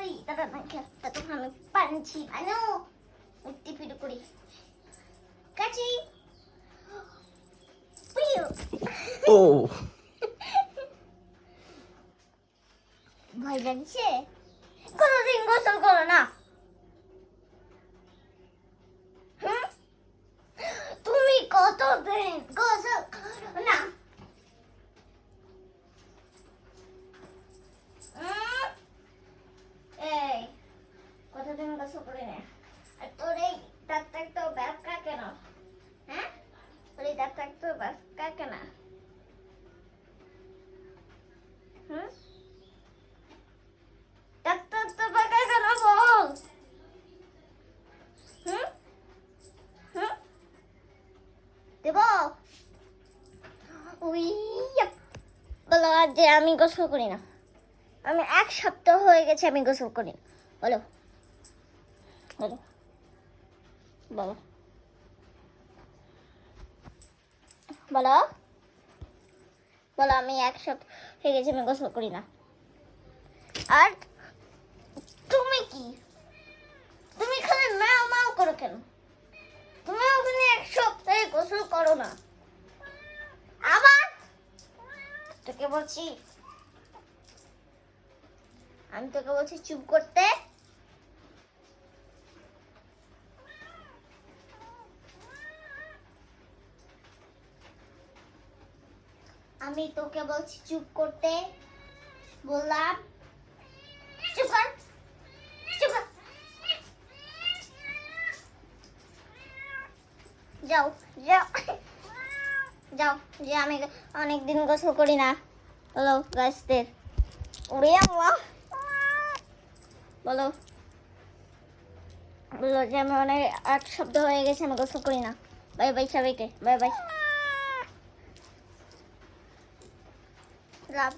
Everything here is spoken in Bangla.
করি দাদা না খেলতে তখন আমি পাঞ্চি আনো টিপিটু করি কাচি ও ভয় লাগছে কোনোদিন গোসল করো না তুমি কতদিন গোসল করো না এই কতদিন গোসল করে না আর তোর এই দাঁতটা তো ব্যাপকা কেন হ্যাঁ তোর এই দাঁতটা তো ব্যাপকা কেন ডাক্তার তো ব্যাপকা কেন বল দেব উই বলো আজ যে আমি গোসল করি না আমি 1 সপ্তাহ হয়ে গেছে আমি গোসল করি না বলো বলো বলো বলো বলো আমি 1 সপ্তাহ হয়ে গেছে আমি গোসল করি না আর তুমি কি তুমি খালি ম্যাও ম্যাও করো কেন তুমিও ওখানে 1 সপ্তাহে গোসল করো না আবার তোকে বলছি আমি তোকে বলছি চুপ করতে আমি তোকে বলছি চুপ করতে বললাম চুপ কর চুপ কর যাও যাও যাও যে আমি অনেকদিন গোসল করি না বলো গাছদের ওরে আল্লাহ বলো বলো যে আমি অনেক 8 সপ্তাহ হয়ে গেছে আমি গোসল করি না বাই বাই সবাইকে বাই বাই লাভ